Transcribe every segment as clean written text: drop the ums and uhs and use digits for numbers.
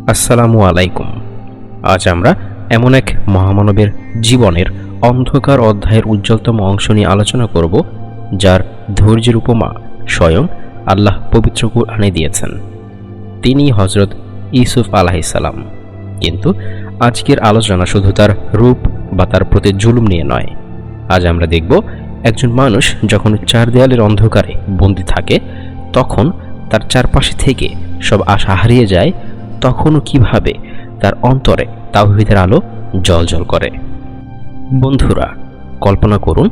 আসসালামু আলাইকুম। আজ আমরা এমন এক মহামানবের জীবনের অন্ধকার অধ্যায়ের উজ্জ্বলতম অংশ নিয়ে আলোচনা করব, যার ধৈর্যের উপমা স্বয়ং আল্লাহ পবিত্র কুরআনে দিয়েছেন। তিনি হযরত ইউসুফ আলাইহিস সালাম। কিন্তু আজকের আলোচনা শুধু তার রূপ বা তার প্রতি জুলুম নিয়ে নয়। আজ আমরা দেখব একজন মানুষ যখন চার দেয়ালের অন্ধকারে বন্দী থাকে, তখন তার চারপাশে থেকে সব আশা হারিয়ে যায়, তখনও কিভাবে তার অন্তরে তাওহীদের আলো জ্বলজ্বল করে। বন্ধুরা, কল্পনা করুন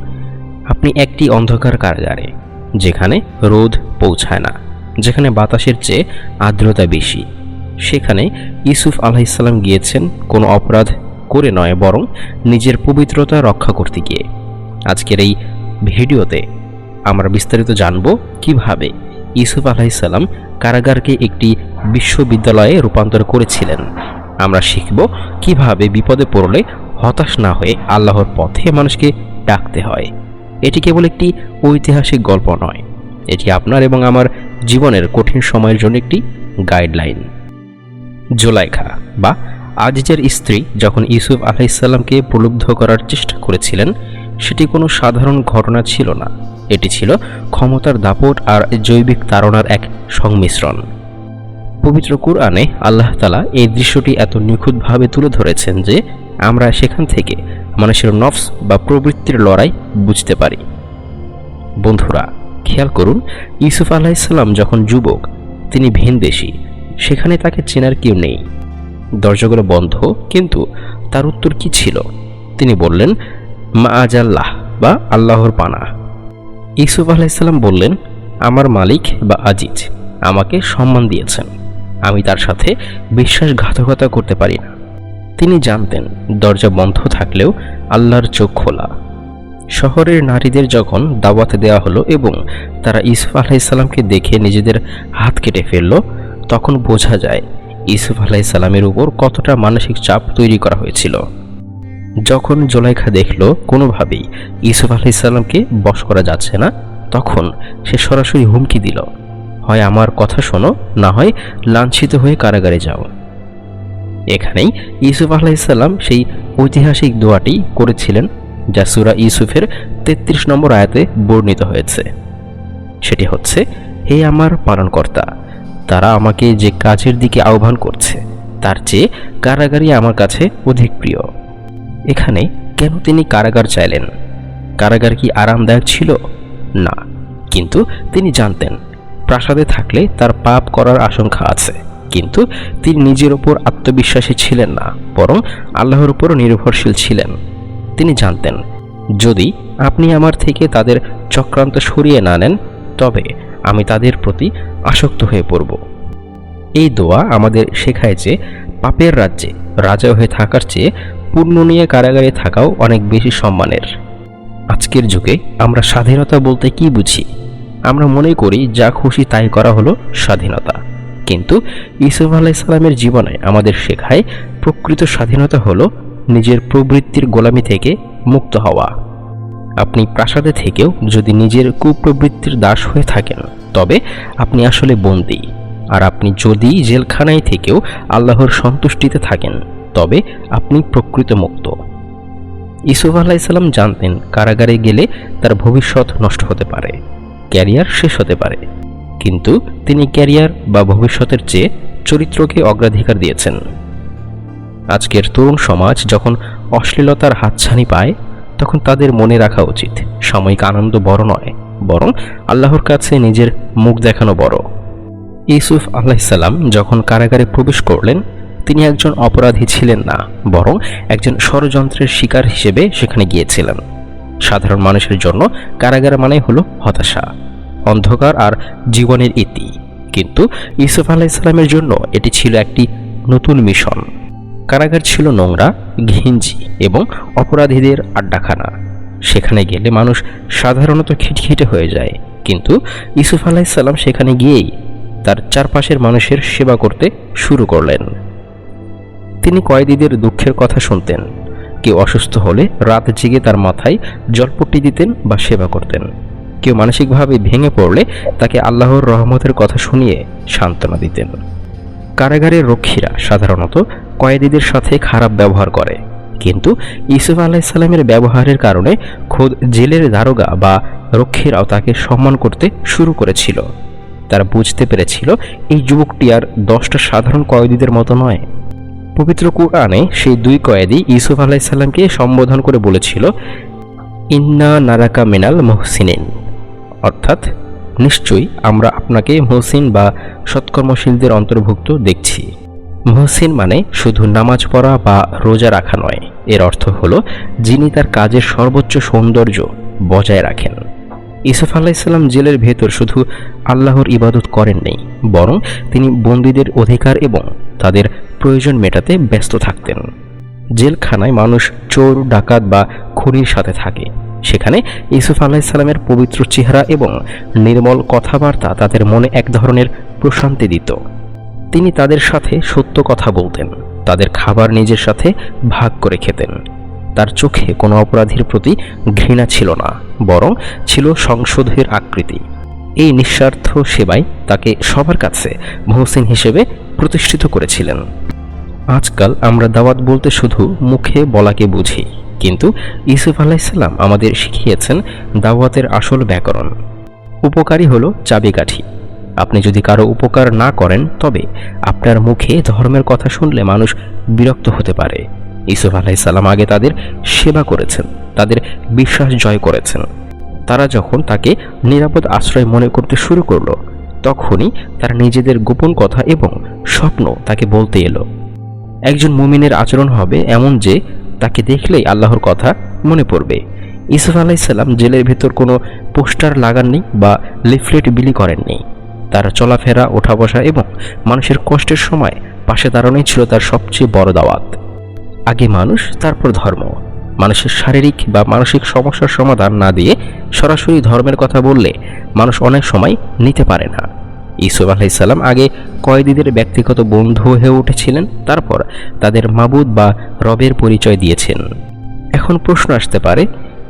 আপনি একটি অন্ধকার কারাগারে, যেখানে রোদ পৌঁছায় না, যেখানে বাতাসের চেয়ে আর্দ্রতা বেশি। সেখানে ইউসুফ আলাইহিস সালাম গিয়েছেন কোনো অপরাধ করে নয়, বরং নিজের পবিত্রতা রক্ষা করতে গিয়ে। আজকের এই ভিডিওতে আমরা বিস্তারিত জানব কিভাবে ইউসুফ আলাইহিস সালাম কারাগারকে একটি বিশ্ববিদ্যালয়ে রূপান্তর করেছিলেন। আমরা শিখব কিভাবে বিপদে পড়লে হতাশ না হয়ে আল্লাহর পথে মানুষকে ডাকতে হয়। এটি কেবল একটি ঐতিহাসিক গল্প নয়, এটি আপনার এবং আমার জীবনের কঠিন সময়ের জন্য একটি গাইডলাইন। জুলাইখা বা আজিজের স্ত্রী যখন ইউসুফ আলাইহিস সালামকে প্রলুব্ধ করার চেষ্টা করেছিলেন, সেটি কোনো সাধারণ ঘটনা ছিল না। এটি ছিল ক্ষমতার দাপট আর জৈবিক তাড়নার এক সংমিশ্রণ। পবিত্র কুরআনে আল্লাহ তাআলা এই দৃশ্যটি এত নিখুঁতভাবে তুলে ধরেছেন যে আমরা সেখান থেকে মানুষের নফস বা প্রবৃত্তির লড়াই বুঝতে পারি। বন্ধুরা, খেয়াল করুন, ইউসুফ আলাইহিস সালাম যখন যুবক, তিনি ভিনদেশী, সেখানে তাকে চেনার কেউ নেই। দরজাগুলো বন্ধ, কিন্তু তার উত্তর কি ছিল? তিনি বললেন, মাআজাল্লাহ বা আল্লাহর পানাহ। ইউসুফ আলাইহিস সালাম বললেন, আমার মালিক বা আজিজ আমাকে সম্মান দিয়েছেন, আমি তার সাথে বিশ্বাসঘাতকতা করতে পারি না। তিনি জানতেন দরজা বন্ধ থাকলেও আল্লাহর চোখ খোলা। শহরের নারীদের যখন দাওয়াত দেওয়া হলো এবং তারা ইউসুফ আলাইহিস সালামকে দেখে নিজেদের হাত কেটে ফেলল, তখন বোঝা যায় ইউসুফ আলাইহিস সালামের উপর কতটা মানসিক চাপ তৈরি করা হয়েছিল। যখন জুলাইখা দেখল কোনোভাবেই ইউসুফ আলাইহিস সালামকে বশ করা যাচ্ছে না, তখন সে সরাসরি হুমকি দিল, হয় আমার কথা শোনো, না হয় লাঞ্ছিত হয়ে কারাগারে যাও। এখানেই ইউসুফ আলাইহিস সালাম সেই ঐতিহাসিক দোয়াটি করেছিলেন, যা সূরা ইউসুফের 33 নম্বর আয়াতে বর্ণিত হয়েছে। সেটি হচ্ছে, হে আমার পালনকর্তা, তারা আমাকে যে কাজের দিকে আহ্বান করছে তার চেয়ে কারাগারই আমার কাছে অধিক প্রিয়। এখানে কেন তিনি কারাগার চাইলেন? কারাগার কি আরামদায়ক ছিল? না, কিন্তু তিনি জানতেন প্রাসাদে থাকলে তার পাপ করার আশঙ্কা আছে। কিন্তু তিনি নিজের উপর আত্মবিশ্বাসী ছিলেন না, বরং আল্লাহর উপর নির্ভরশীল ছিলেন। তিনি জানতেন, যদি আপনি আমার থেকে তাদের চক্রান্ত সরিয়ে না নেন, তবে আমি তাদের প্রতি আসক্ত হয়ে পড়ব। এই দোয়া আমাদের শেখায় যে পাপের রাজ্যে রাজা হয়ে থাকার চেয়ে পুণ্য নিয়ে কারাগারে থাকাও অনেক বেশি সম্মানের। আজকের যুগে আমরা স্বাধীনতা বলতে কি বুঝি? আমরা মনে করি যা খুশি তাই করা হলো স্বাধীনতা। কিন্তু ইউসুফ আলাইহিস সালামের জীবনে আমাদের শেখায় প্রকৃত স্বাধীনতা হলো নিজের প্রবৃত্তির গোলামি থেকে মুক্ত হওয়া। আপনি প্রাসাদে থেকেও যদি নিজের কুপ্রবৃত্তির দাস হয়ে থাকেন, তবে আপনি আসলে বন্দী। আর আপনি যদি জেলখানায় থেকেও আল্লাহর সন্তুষ্টিতে থাকেন, তবে আপনি প্রকৃত মুক্ত। ইউসুফ আলাইহিস সালাম জানতেন কারাগারে গেলে তার ভবিষ্যৎ নষ্ট হতে পারে, ক্যারিয়ার শেষ হতে পারে। কিন্তু তিনি ক্যারিয়ার বা ভবিষ্যতের চেয়ে চরিত্রকে অগ্রাধিকার দিয়েছেন। আজকের তরুণ সমাজ যখন অশ্লীলতার হাতছানি পায়, তখন তাদের মনে রাখা উচিত সাময়িক আনন্দ বড় নয়, বরং আল্লাহর কাছে নিজের মুখ দেখানো বড়। ইউসুফ আলাইহিস সালাম যখন কারাগারে প্রবেশ করলেন, তিনি একজন অপরাধী ছিলেন না, বরং একজন ষড়যন্ত্রের শিকার হিসেবে সেখানে গিয়েছিলেন। সাধারণ মানুষের জন্য কারাগার মানে হলো হতাশা, অন্ধকার আর জীবনের ইতি। কিন্তু ইউসুফ আলাইহিস সালামের জন্য এটি ছিল একটি নতুন মিশন। কারাগার ছিল নোংরা, ঘিঞ্জি এবং অপরাধীদের আড্ডাখানা। সেখানে গেলে মানুষ সাধারণত খিটখিটে হয়ে যায়, কিন্তু ইউসুফ আলাইহিস সালাম সেখানে গিয়েই তার চারপাশের মানুষের সেবা করতে শুরু করলেন। তিনি কয়েদিদের দুঃখের কথা শুনতেন। কেউ অসুস্থ হলে রাত জেগে তার মাথায় জলপট্টি দিতেন বা সেবা করতেন। কেউ মানসিকভাবে ভেঙে পড়লে তাকে আল্লাহর রহমতের কথা শুনিয়ে সান্ত্বনা দিতেন। কারাগারের রক্ষীরা সাধারণত কয়েদিদের সাথে খারাপ ব্যবহার করে, কিন্তু ইউসুফ আলাইসাল্লামের ব্যবহারের কারণে খোদ জেলের দারোগা বা রক্ষীরাও তাকে সম্মান করতে শুরু করেছিল। তারা বুঝতে পেরেছিল এই যুবকটি আর 10টা সাধারণ কয়েদিদের মতো নয়। পবিত্র কুরআনে সেই 2 কয়েদি ইউসুফ আলাইসাল্লামকে সম্বোধন করে বলেছিল, ইন্না নারাকা মিনাল মুহসিনিন, অর্থাৎ নিশ্চয়ই আমরা আপনাকে মুহসিন বা সৎকর্মশীলদের অন্তর্ভুক্ত দেখছি। মুহসিন মানে শুধু নামাজ পড়া বা রোজা রাখা নয়, এর অর্থ হলো যিনি তার কাজের সর্বোচ্চ সৌন্দর্য বজায় রাখেন। ইউসুফ আলাইসাল্লাম জেলের ভেতর শুধু আল্লাহর ইবাদত করেননি, বরং তিনি বন্দীদের অধিকার এবং তাদের প্রয়োজন মেটাতে ব্যস্ত থাকতেন। জেলখানায় মানুষ চোর, ডাকাত বা খুনির সাথে থাকে। সেখানে ইউসুফ আলাইসাল্লামের পবিত্র চেহারা এবং নির্মল কথাবার্তা তাদের মনে এক ধরনের প্রশান্তি দিত। তিনি তাদের সাথে সত্য কথা বলতেন, তাদের খাবার নিজের সাথে ভাগ করে খেতেন। তার চোখে কোনো অপরাধীর প্রতি ঘৃণা ছিল না, বরং ছিল সংশোধের আকৃতি। এই নিঃস্বার্থ সেবাই তাকে সবার কাছে মুহসিন হিসেবে প্রতিষ্ঠিত করেছিলেন। আজকাল আমরা দাওয়াত বলতে শুধু মুখে বলাকে বুঝি, কিন্তু ইউসুফ আলাইসাল্লাম আমাদের শিখিয়েছেন দাওয়াতের আসল ব্যাকরণ। উপকারী হলো চাবিকাঠি। আপনি যদি কারো উপকার না করেন, তবে আপনার মুখে ধর্মের কথা শুনলে মানুষ বিরক্ত হতে পারে। ইউসুফ আলাইসাল্লাম আগে তাদের সেবা করেছেন, তাদের বিশ্বাস জয় করেছেন। তারা যখন তাকে নিরাপদ আশ্রয় মনে করতে শুরু করলো, তখনই তারা নিজেদের গোপন কথা এবং স্বপ্ন তাকে বলতে এলো। একজন মুমিনের আচরণ হবে এমন যে তাকে দেখলেই আল্লাহর কথা মনে পড়বে। ইউসুফ আলাইসাল্লাম জেলের ভেতর কোনো পোস্টার লাগাননি বা লিফলেট বিলি করেননি। তার চলাফেরা, ওঠা বসা এবং মানুষের কষ্টের সময় পাশে দাঁড়ানোই ছিল তার সবচেয়ে বড় দাওয়াত। আগে মানুষ, তারপর ধর্ম। মানুষের শারীরিক বা মানসিক সমস্যার সমাধান না দিয়ে সরাসরি ধর্মের কথা বললে মানুষ অনেক সময় নিতে পারে না। ইউসুফ আলাইসাল্লাম আগে কয়েদিদের ব্যক্তিগত বন্ধু হয়ে উঠেছিলেন, তারপর তাদের মাবুদ বা রবের পরিচয় দিয়েছেন। এখন প্রশ্ন আসতে পারে,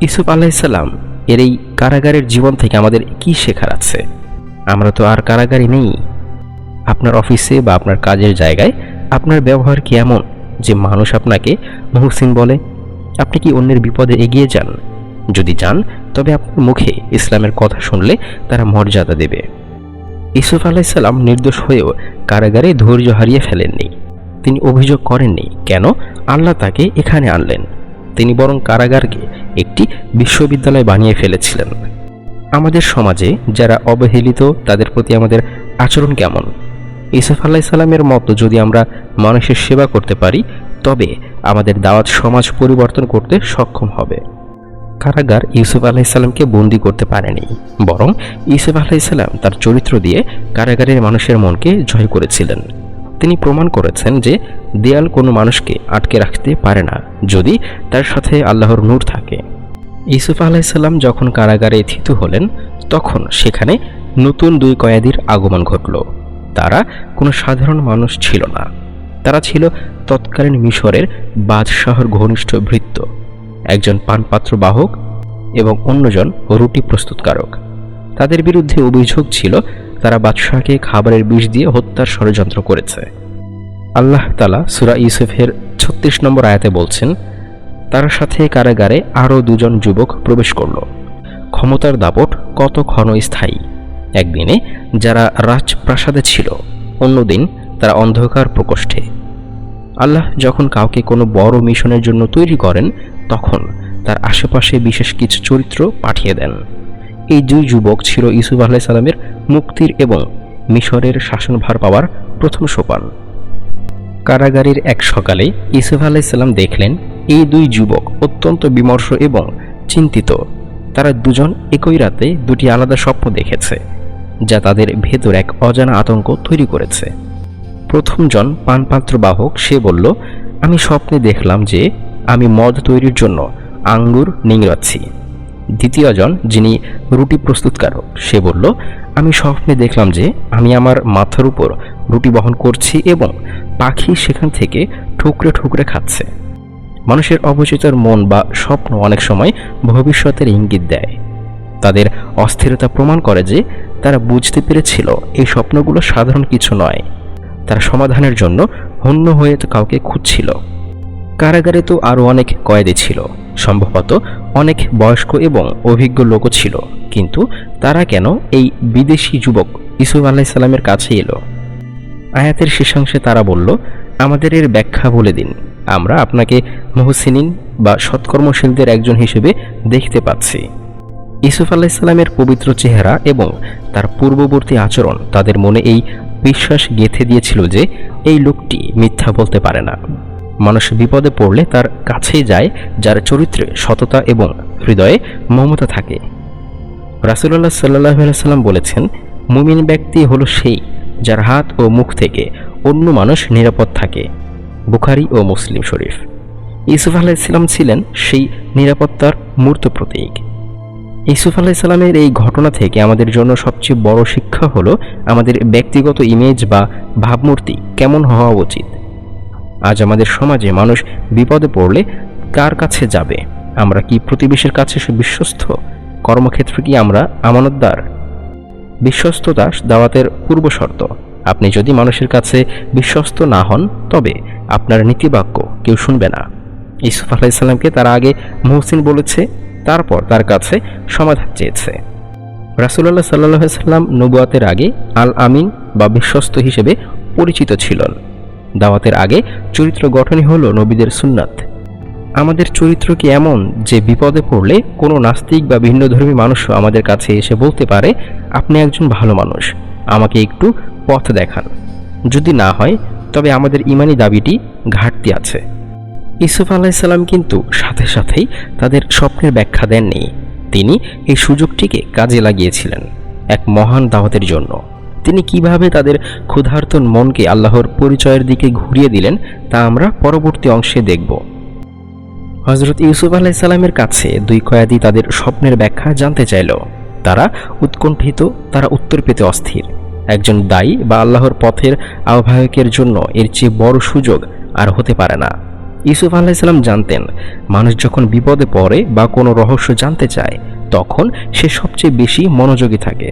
ইউসুফ আলাইসাল্লাম এর এই কারাগারের জীবন থেকে আমাদের কি শেখার আছে? আমরা তো আর কারাগারে নেই। আপনার অফিসে বা আপনার কাজের জায়গায় আপনার ব্যবহার কি এমন যে মানুষ আপনাকে মুহসিন বলে? আপনি কি অন্যের বিপদে এগিয়ে যান? যদি যান, তবে আপনার মুখে ইসলামের কথা শুনলে তারা মর্যাদা দেবে। ইউসুফ আলাইসাল্লাম নির্দোষ হয়েও কারাগারে ধৈর্য হারিয়ে ফেলেননি। তিনি অভিযোগ করেননি কেন আল্লাহ তাকে এখানে আনলেন। তিনি বরং কারাগারকে একটি বিশ্ববিদ্যালয় বানিয়ে ফেলেছিলেন। আমাদের সমাজে যারা অবহেলিত, তাদের প্রতি আমাদের আচরণ কেমন? ইউসুফ আলাইসাল্লামের মতো যদি আমরা মানুষের সেবা করতে পারি, তবে আমাদের দাওয়াত সমাজ পরিবর্তন করতে সক্ষম হবে। কারাগার ইউসুফ আলাইসাল্লামকে বন্দী করতে পারেনি, বরং ইউসুফ আলাইসাল্লাম তার চরিত্র দিয়ে কারাগারের মানুষের মনকে জয় করেছিলেন। তিনি প্রমাণ করেছেন যে দেয়াল কোনো মানুষকে আটকে রাখতে পারে না যদি তার সাথে আল্লাহর নূর থাকে। ইউসুফ আলাইসাল্লাম যখন কারাগারে থিতু হলেন, তখন সেখানে নতুন 2 কয়েদির আগমন ঘটল। তারা কোনো সাধারণ মানুষ ছিল না, তারা ছিল তৎকালীন মিশরের বাদশাহর ঘনিষ্ঠ ভৃত্য। একজন পানপাত্র বাহক এবং অন্যজন রুটি প্রস্তুতকারক। তাদের বিরুদ্ধে অভিযোগ ছিল তারা বাদশাহকে খাবারের বিষ দিয়ে হত্যার ষড়যন্ত্র করেছে। আল্লাহ তাআলা সূরা ইউসুফের 36 নম্বর আয়াতে বলছেন, তার সাথে কারাগারে আরও 2 জন যুবক প্রবেশ করল। ক্ষমতার দাপট কত ক্ষণস্থায়ী। একদিনে যারা রাজপ্রাসাদে ছিল, অন্যদিন তারা অন্ধকার প্রকোষ্ঠে। আল্লাহ যখন কাউকে কোনো বড় মিশনের জন্য তৈরি করেন, তখন তার আশেপাশে বিশেষ কিছু চরিত্র পাঠিয়ে দেন। এই 2 যুবক ছিল ইউসুফ আলাইসাল্লামের মুক্তির এবং মিশরের শাসনভার পাওয়ার প্রথম সোপান। কারাগারের এক সকালে ইউসুফ আলাইসাল্লাম দেখলেন এই 2 যুবক অত্যন্ত বিমর্ষ এবং চিন্তিত। তারা দুজন একই রাতে 2টি আলাদা স্বপ্ন দেখেছে, যা তাদের ভেতর এক অজানা আতঙ্ক তৈরি করেছে। প্রথমজন পানপাত্র বাহক, সে বলল, আমি স্বপ্নে দেখলাম যে আমি মদ তৈরির জন্য আঙ্গুর নিংড়াচ্ছি। দ্বিতীয়জন, যিনি রুটি প্রস্তুতকারক, সে বলল, আমি স্বপ্নে দেখলাম যে আমি আমার মাথার উপর রুটি বহন করছি এবং পাখি সেখান থেকে ঠুকরে ঠুকরে খাচ্ছে। মানুষের অবচেতন মন বা স্বপ্ন অনেক সময় ভবিষ্যতের ইঙ্গিত দেয়। তাদের অস্থিরতা প্রমাণ করে যে তারা বুঝতে পেরেছিল এই স্বপ্নগুলো সাধারণ কিছু নয়, তার সমাধানের জন্য হন্য হয়ে কাউকে খুঁজছিল। কারাগারে তো আরও অনেক কয়েদি ছিল, সম্ভবত অনেক বয়স্ক এবং অভিজ্ঞ লোকও ছিল, কিন্তু তারা কেন এই বিদেশি যুবক ইউসুফ আলাইহিসসালামের কাছে এলো? আয়াতের শেষাংশে তারা বলল, আমাদের এর ব্যাখ্যা বলে দিন, আমরা আপনাকে মুহসিনিন বা সৎকর্মশীলদের একজন হিসেবে দেখতে পাচ্ছি। ইউসুফ আলাইহিসসালামের পবিত্র চেহারা এবং তার পূর্ববর্তী আচরণ তাদের মনে এই বিশ্বাস গেঁথে দিয়েছিল যে এই লোকটি মিথ্যা বলতে পারে না। মানুষ বিপদে পড়লে তার কাছেই যায় যার চরিত্রে সততা এবং হৃদয়ে মমতা থাকে। রাসূলুল্লাহ সাল্লাল্লাহু আলাইহি ওয়াসাল্লাম বলেছেন, মুমিন ব্যক্তি হলো সেই যার হাত ও মুখ থেকে অন্য মানুষ নিরাপদ থাকে। বুখারী ও মুসলিম শরীফ। ইউসুফ আলাইহিস সালাম ছিলেন সেই নিরাপত্তার মূর্ত প্রতীক। ইউসুফ আলাইহিস সালামের এই ঘটনা থেকে আমাদের জন্য সবচেয়ে বড় শিক্ষা হলো আমাদের ব্যক্তিগত ইমেজ বা ভাবমূর্তি কেমন হওয়া উচিত। আজ আমাদের সমাজে মানুষ বিপদে পড়লে কার কাছে যাবে? আমরা কি প্রতিবেশীর কাছে বিশ্বস্ত? কর্মক্ষেত্রে কি আমরা আমানতদার? বিশ্বস্ততা দাওয়াতের পূর্ব শর্ত। আপনি যদি মানুষের কাছে বিশ্বস্ত না হন, তবে আপনার নীতিবাক্য কেউ শুনবে না। ইউসুফ আলাইহিস সালামকে তারা আগে মুহসিন বলেছে, তারপর তার কাছে সমাধান চেয়েছে। রাসূলুল্লাহ সাল্লাল্লাহু আলাইহি ওয়াসাল্লাম নবুয়াতের আগে আল আমিন বা বিশ্বস্ত হিসেবে পরিচিত ছিলেন। দাওয়াতের আগে চরিত্র গঠনই হলো নবীদের সুন্নাত। আমাদের চরিত্র কি এমন যে বিপদে পড়লে কোনো নাস্তিক বা ভিন্নধর্মী মানুষও আমাদের কাছে এসে বলতে পারে, আপনি একজন ভালো মানুষ, আমাকে একটু পথ দেখান? যদি না হয়, তবে আমাদের ঈমানি দাবিটি ঘাটতি আছে। ইউসুফ আলাইহিস সালাম কিন্তু সাথে সাথেই তাদের স্বপ্নের ব্যাখ্যা দেননি। তিনি এই সুযোগটিকে কাজে লাগিয়েছিলেন এক মহান দাওয়াতের জন্য। তিনি কিভাবে তাদের ক্ষুধার্ত মনকে আল্লাহর পরিচয়ের দিকে ঘুরিয়ে দিলেন তা আমরা পরবর্তী অংশে দেখব। হযরত ইউসুফ আলাইহিস সালামের কাছে দুই কয়েদি তাদের স্বপ্নের ব্যাখ্যা জানতে চাইল। তারা উৎকণ্ঠিত, তারা উত্তর পেতে অস্থির। একজন দায়ী বা আল্লাহর পথের আহ্বায়কের জন্য এর চেয়ে বড় সুযোগ আর হতে পারে না। ইউসুফ আলাইহিস সালাম জানতেন, মানুষ যখন বিপদে পড়ে বা কোনো রহস্য জানতে চায়, তখন সে সবচেয়ে বেশি মনোযোগী থাকে।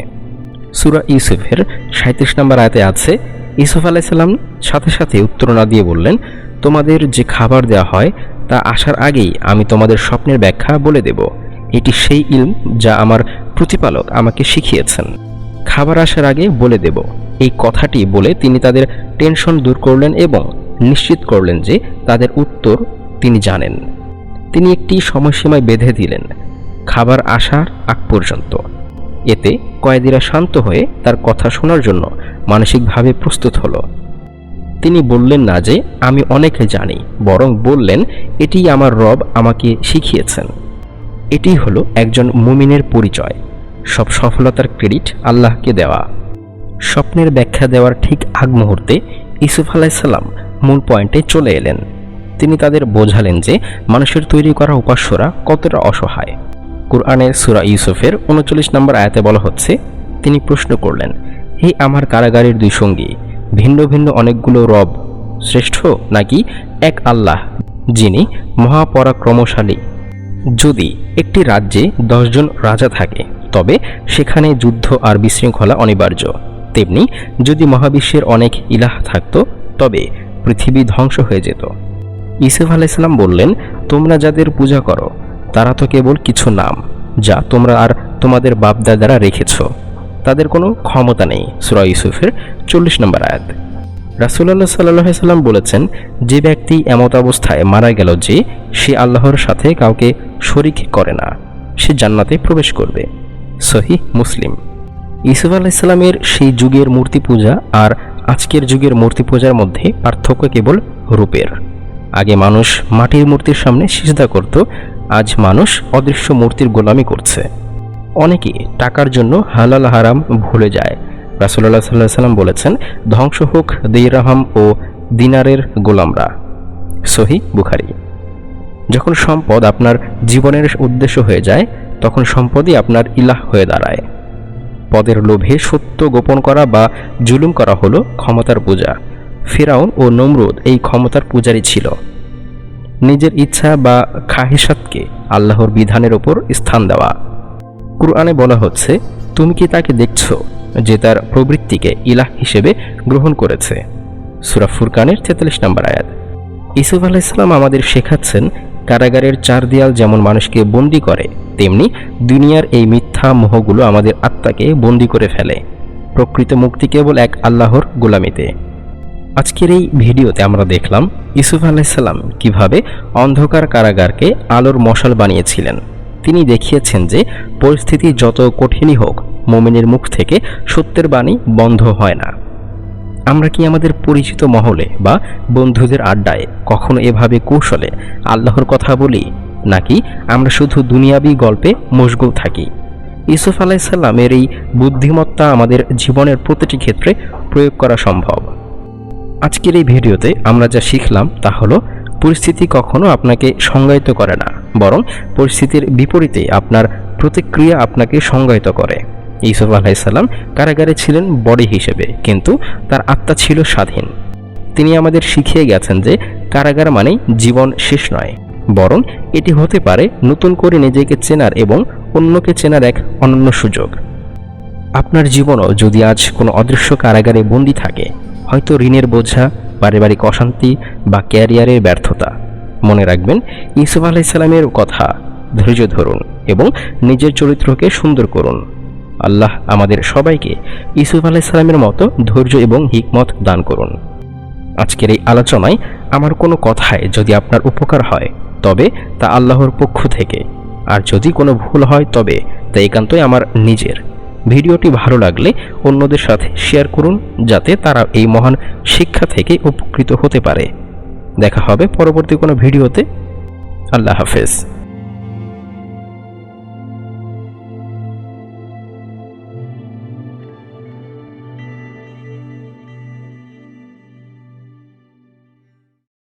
সূরা ইউসুফের 37 নম্বর আয়াতে আছে, ইউসুফ আলাইহিস সালাম সাথে সাথে উত্তর না দিয়ে বললেন, তোমাদের যে খাবার দেওয়া হয় তা আসার আগেই আমি তোমাদের স্বপ্নের ব্যাখ্যা বলে দেব। এটি সেই ইলম যা আমার প্রতিপালক আমাকে শিখিয়েছেন। খাবার আসার আগে বলে দেব। এই কথাটি বলে তিনি তাদের টেনশন দূর করলেন এবং নিশ্চিত করলেন যে তাদের উত্তর তিনি জানেন। তিনি একটি সময়সীমায় বেঁধে দিলেন, খাবার আসার আগ পর্যন্ত। এতে কয়েদিরা শান্ত হয়ে তার কথা শোনার জন্য মানসিকভাবে প্রস্তুত হলো। তিনি বললেন না যে আমি অনেক জানি, বরং বললেন, এটি আমার রব আমাকে শিখিয়েছেন। এটি হলো একজন মুমিনের পরিচয়। সব সফলতার ক্রেডিট আল্লাহকে দেওয়া। স্বপ্নের ব্যাখ্যা দেওয়ার ঠিক আগ মুহূর্তে ইউসুফ আলাইহিস সালাম মূল পয়েন্টে চলে এলেন। তিনি তাদের বোঝালেন যে মানুষের তৈরি করা উপাস্যরা কতটা অসহায়। কুরআনের সূরা ইউসুফের 39 নম্বর আয়াতে বলা হচ্ছে, তিনি প্রশ্ন করলেন, হে আমার কারাগারের দুই সঙ্গী, ভিন্ন ভিন্ন অনেকগুলো রব শ্রেষ্ঠ নাকি এক আল্লাহ যিনি মহাপরাক্রমশালী? যদি একটি রাজ্যে 10 জন রাজা থাকে, তবে সেখানে যুদ্ধ আর বিশৃঙ্খলা অনিবার্য। তেমনি যদি মহাবিশ্বের অনেক ইলাহ থাকত, তবে পৃথিবী ধ্বংস হয়ে যেত। ইউসুফ আলাইহিস সালাম বললেন, তোমরা যাদের পূজা করো তারা তো কেবল কিছু নাম, যা তোমরা আর তোমাদের বাপদাদারা রেখেছ। তাদের কোনো ক্ষমতা নেই। সূরা ইউসুফের 40 নম্বর আয়াত। রাসূলুল্লাহ সাল্লাল্লাহু আলাইহি ওয়াসাল্লাম বলেছেন, যে ব্যক্তি এমত অবস্থায় মারা গেল যে সে আল্লাহর সাথে কাউকে শরীক করে না, সে জান্নাতে প্রবেশ করবে। সহিহ মুসলিম। ইউসুফ আলাইহিস সালামের সেই যুগের মূর্তি পূজা আর আজকের যুগের মূর্তি পূজার মধ্যে পার্থক্য কেবল রূপের। আগে মানুষ মাটির মূর্তির সামনে সিজদা করত, আজ মানুষ অদৃশ্য মূর্তির গোলামি করছে। অনেকে টাকার জন্য হালাল হারাম ভুলে যায়। রাসূলুল্লাহ সাল্লাল্লাহু আলাইহি ওয়াসাল্লাম বলেছেন, ধ্বংস হোক দিরহাম ও দিনারের গোলামরা। সহিহ বুখারী। যখন সম্পদ আপনার জীবনের উদ্দেশ্য হয়ে যায়, তখন সম্পদই আপনার ইলাহ হয়ে দাঁড়ায়। পদের লোভে সত্য গোপন করা বা জুলুম করা হলো ক্ষমতার পূজা। ফিরাউন ও নমরুদ এই ক্ষমতার পূজারী ছিল। নিজের ইচ্ছা বা খাহিসাতকে আল্লাহর বিধানের ওপর স্থান দেওয়া। কুরআনে বলা হচ্ছে, তুমি কি তাকে দেখছো যে তার প্রবৃত্তিকে ইলাহ হিসেবে গ্রহণ করেছে? সূরা ফুরকানের 43 নম্বর আয়াত। ইউসুফ আলাইহিস সালাম আমাদের শেখাচ্ছেন, কারাগারের চার দেয়াল যেমন মানুষকে বন্দী করে, তেমনি দুনিয়ার এই মিথ্যা মোহগুলো আমাদের আত্মাকে বন্দী করে ফেলে। প্রকৃত মুক্তি কেবল এক আল্লাহর গোলামিতে। আজকের এই ভিডিওতে আমরা দেখলাম ইউসুফ আলাইহিস সালাম কিভাবে অন্ধকার কারাগারকে আলোর মশাল বানিয়েছিলেন। তিনি দেখিয়েছেন যে পরিস্থিতি যত কঠিনই হোক, মুমিনের মুখ থেকে সত্যের বাণী বন্ধ হয় না। আমরা কি আমাদের পরিচিত মহলে বা বন্ধুদের আড্ডায় কখনো এভাবে কৌশলে আল্লাহর কথা বলি, নাকি আমরা শুধু দুনিয়াবি গল্পে মশগুল থাকি? ইউসুফ আলাইহিস সালামের এই বুদ্ধিমত্তা আমাদের জীবনের প্রতিটি ক্ষেত্রে প্রয়োগ করা সম্ভব। আজকের এই ভিডিওতে আমরা যা শিখলাম তা হলো, পরিস্থিতি কখনো আপনাকে সংজ্ঞায়িত করে না, বরং পরিস্থিতির বিপরীতে আপনার প্রতিক্রিয়া আপনাকে সংজ্ঞায়িত করে। ইউসুফ আলাইহিস সালাম কারাগারে ছিলেন বডি হিসেবে, কিন্তু তার আত্মা ছিল স্বাধীন। তিনি আমাদের শিখিয়ে গেছেন যে কারাগার মানে জীবন শেষ নয়, বরং এটি হতে পারে নতুন করে নিজেকে চেনার এবং অন্যকে চেনার এক অনন্য সুযোগ। আপনার জীবনও যদি আজ কোনো অদৃশ্য কারাগারে বন্দী থাকে, হয়তো ঋণের বোঝা, পারিবারিক অশান্তি বা ক্যারিয়ারের ব্যর্থতা, মনে রাখবেন ইউসুফ আলাইহিস সালামের কথা, ধৈর্য ধরুন এবং নিজের চরিত্রকে সুন্দর করুন। আল্লাহ আমাদের সবাইকে ইউসুফ আলাইহিস সালামের মতো ধৈর্য এবং হিকমত দান করুন। আজকের এই আলোচনায় আমার কোনো কথায় যদি আপনার উপকার হয়, তবে তা আল্লাহর পক্ষ থেকে, আর যদি কোনো ভুল হয় তবে তা একান্তই আমার নিজের। ভিডিওটি ভালো লাগলে অন্যদের সাথে শেয়ার করুন, যাতে তারা এই মহান শিক্ষা থেকে উপকৃত হতে পারে। দেখা হবে পরবর্তী কোনো ভিডিওতে। আল্লাহ হাফেজ।